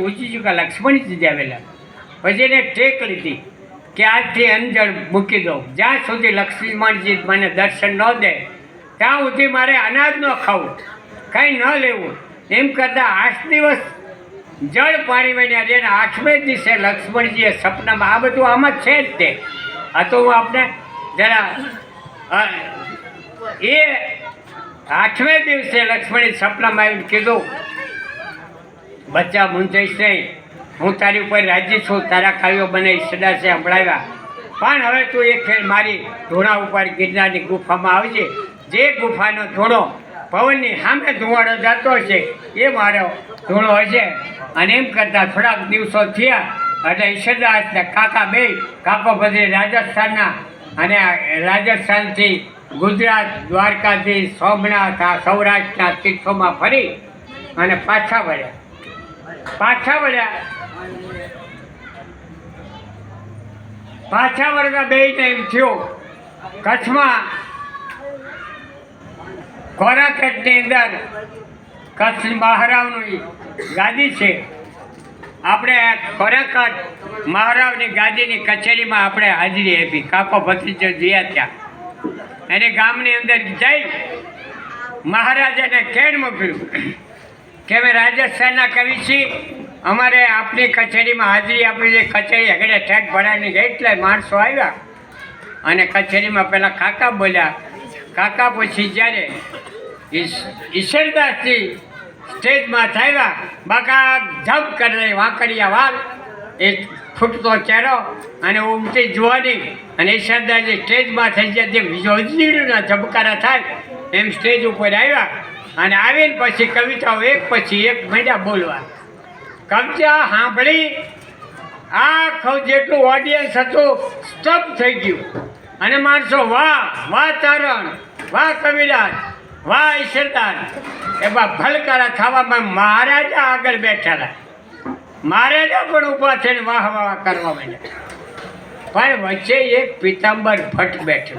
ઊંચી ચૂકા લક્ષ્મણજી જ આવેલા. પછી એને ટેક લીધી કે આજથી અંજળ મૂકી દઉં, જ્યાં સુધી લક્ષ્મણજી મને દર્શન ન દે ત્યાં સુધી મારે અનાજ ન ખાવું, કંઈ ન લેવું. એમ કરતાં 8 દિવસ જળ પાણી વણ્યા છે. 8મે દિવસે લક્ષ્મણજીએ સપનામાં, આ બધું આમ જ છે જ તે, આ તો હું આપણે જરા એ 8મે દિવસે લક્ષ્મણે સપનામાં આવીને કીધું, બચ્ચા મૂંઝાઈશ નહીં, હું તારી ઉપર રાજી છું, તારા કાવ્યો મને સદાશે સંભળાવ્યા, પણ હવે તું એક ખેલ મારી ધૂણા ઉપર ગિરનારની ગુફામાં આવજે. જે ગુફાનો ધૂણો પવનની સામે ધુવાડો જતો હશે એ મારો ધૂણો હશે. અને એમ કરતાં થોડાક દિવસો થયા એટલે ઈશ્વરદાસના કાકા બે, કાકો પછી રાજસ્થાનના, અને રાજસ્થાનથી ગુજરાત, દ્વારકાથી સોમનાથ, આ સૌરાષ્ટ્રના તીર્થોમાં ફરી અને પાછા વળ્યા. પાછા વળતા બેયને એમ થયું, કચ્છમાં કોરાખેટની અંદર કચ્છ મહારાવની ગાદી છે. આપણે કોરાખેટ મહારાવની ગાદીની કચેરીમાં આપણે હાજરી આપી. કાકો ભત્રીજો ગયા ત્યાં, એને ગામની અંદર જઈ મહારાજાને કેણ મોકલ્યું કે અમે રાજસ્થાનના કવિ છીએ, અમારે આપની કચેરીમાં હાજરી આપી છે. કચેરી આગળ ઠેઠ ભરાની ગઈ એટલે માણસો આવ્યા અને કચેરીમાં પહેલાં કાકા બોલ્યા. કાકા પછી જ્યારે ઈશ્વરદાસજી સ્ટેજમાં થયા, બાકા જપ કરે, વાંકડિયા વાલ, એ ફૂટતો ચહેરો અને ઉમટી જુવાની, અને ઈશ્વરદાસજી સ્ટેજમાં થઈ ગયા તે વીજળીના ઝબકારા થાય એમ સ્ટેજ ઉપર આવ્યા. અને આવીને પછી કવિતાઓ એક પછી એક માંડ્યા બોલવા. કવિતા સાંભળી આખું જેટલું ઓડિયન્સ હતું સ્ટપ થઈ ગયું. અને માણસો વાહ વાહ તારણ, વાહ કવિરાજ, વાહ ઈશ્વરદાસ એવા ભલકારા થવામાં મહારાજા આગળ બેઠેલા. મહારાજા પણ ઊભા થઈને વાહ વાહ કરવા માંડ્યા. પણ વચ્ચે એક પીતાંબર ભટ્ટ બેઠો.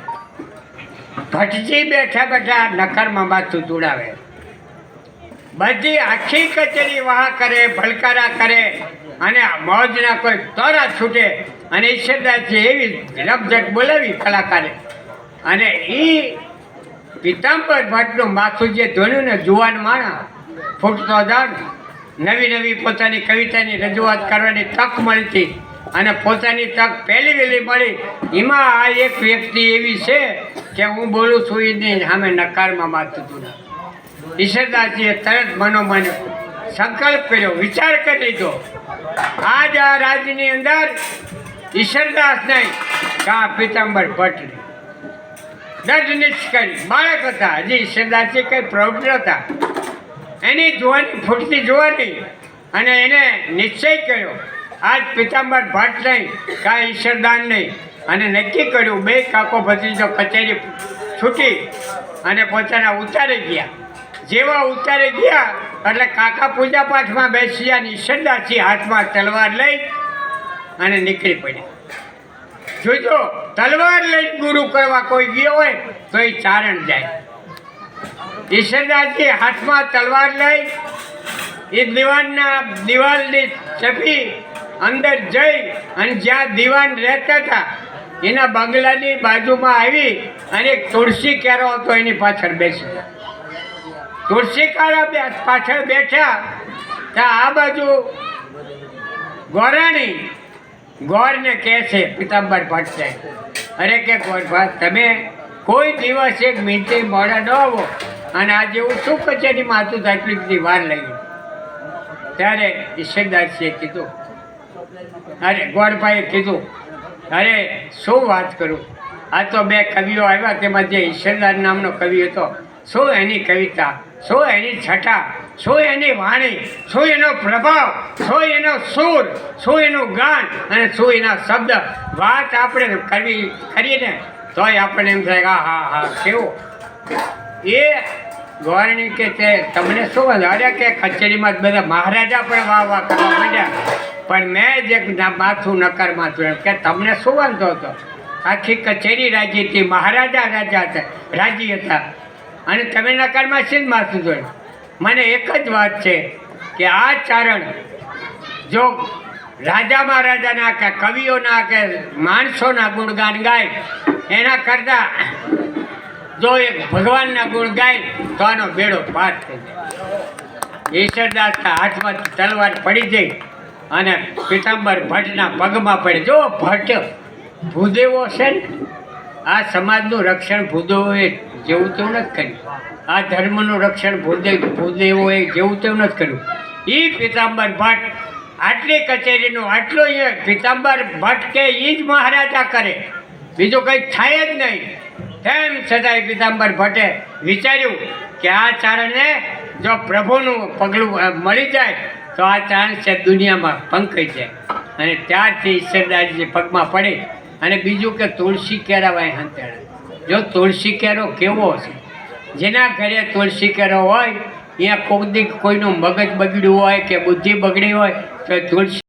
ભટ્ટજી બેઠા બેઠા નખરમાં માથું દુડાવે, બધી આખી કચેરી વાહ કરે, ભલકારા કરે અને મોજના કોઈ તોરા છૂટે. અને ઈશ્વરદાસજી એવી રમઝટ બોલાવી કલાકારે, અને એ પીતાંબર ભટ્ટનું માથું જે ધોયું ને, જુવાન માણા ફૂટતો જાણ, નવી નવી પોતાની કવિતાની રજૂઆત કરવાની તક મળતી, અને પોતાની તક પહેલી વહેલી મળી. એમાં આ એક વ્યક્તિ એવી છે કે હું બોલું છું એની સામે નકારમાં માથું ધોયું. ઈશ્વરદાસજીએ તરત મનોમન સંકલ્પ કર્યો, વિચાર કરી લીધો, આજ આ રાજ્યની અંદર ઈશ્વરદાસ નહીં કા પીતાંબર ભટ્ટ દર્દ નિષ્કરી બાળક હતા. હજી ઈશ્વરદાસજી કંઈ પ્રૌઢ હતા. એની જોવાની ફૂટતી જોવાની, અને એને નિશ્ચય કર્યો આજ પીતાંબર ભટ્ટ નહીં કા ઈશ્વરદાન નહીં. અને નક્કી કર્યું, બે કાકો ભત્રીજો કચેરી છૂટી અને પોતાના ઉતારી ગયા. જેવા ઉતારી ગયા એટલે કાકા પૂજા પાઠમાં બેસ્યા અને ઈશ્વરદાસજી હાથમાં તલવાર લઈ અને નીકળી પડ્યા. જોજો, તલવાર લઈને ગુરુ કરવા કોઈ ગયો હોય તો એ ચારણ જાય. ઈશ્વરદાસજી હાથમાં તલવાર લઈ એ દિવાલની ચપી અંદર જઈ અને જ્યાં દીવાન રહેતા હતા એના બંગલાની બાજુમાં આવી અને એક તુલસી કેરો હતો એની પાછળ બેસી. તુલસી કેરા પાછળ બેઠા ત્યાં આ બાજુ ગોરાણી ગોરને કહે છે પીતાંબર ભટ્ટ, અરે કે ગોરભા, તમે કોઈ દિવસ એક મિનિટે મોડા ન આવો અને આજે હું શું કચેરીમાં હતું તો આટલી બધી વાર લાગી. ત્યારે ઈશ્વરદાસજીએ કીધું, અરે ગોરભાઈએ કીધું, અરે શું વાત કરું, આ તો બે કવિઓ આવ્યા, તેમાં જે ઈશ્વરદાસ નામનો કવિ હતો, શું એની કવિતા, શું એની છટા, શું એની વાણી, શું એનો પ્રભાવ, શું એનો સૂર, શું એનું ગાન અને શું એના શબ્દ. વાત આપણે કરવી કરીએ તોય આપણને એમ થાય હા હા હા કેવું. એ ગોરણી કે તે તમને શું વાંધો, અરે કે કચેરીમાં બધા મહારાજા પણ વાહ વાહ કરવા માંડ્યા, પણ મેં જ એક માથું નકારમાં જોયું કે તમને શું વાંધો હતો. આખી કચેરી રાજી હતી, મહારાજા રાજા હતા, રાજી હતા, અને તમે નકારમાં શી જ માથું જોયું. મને એક જ વાત છે કે આ ચારણ જો રાજા મહારાજાના કે કવિઓના કે માણસોના ગુણગાન ગાય એના કરતાં જો એક ભગવાનના ગુણ ગાય તો આનો બેડો પાર થઈ જાય. ઈશ્વરદાસના હાથમાં તલવાર પડી જઈ અને પીતાંબર ભટ્ટના પગમાં પડે. જો ભટ્ટ ભૂદેવો છે ને, આ સમાજનું રક્ષણ ભૂદેવોએ જેવું તેવું નથી કર્યું. આ ધર્મનું રક્ષણ ભૂદેવોએ જેવું તેવું નથી કર્યું. એ પીતાંબર ભટ્ટ આટલી કચેરીનું આટલો એ પીતાંબર ભટ્ટ કે એ જ મહારાજા કરે, બીજું કંઈ થાય જ નહીં. તેમ છતાંય પીતાંબર ભટ્ટે વિચાર્યું કે આ ચારણને જો પ્રભુનું પગલું મળી જાય તો આ ચારણ છે દુનિયામાં પંકાઈ જાય. અને ત્યારથી ઈશ્વરદાસજી પગમાં પડે. અને બીજું કે તુલસી કેળવાય હંતેડા. જો તુલસી કેરો કેવો છે, જેના ઘરે તુલસી કેરો હોય ત્યાં કોઈનું મગજ બગડ્યું હોય કે બુદ્ધિ બગડી હોય તો તુલસી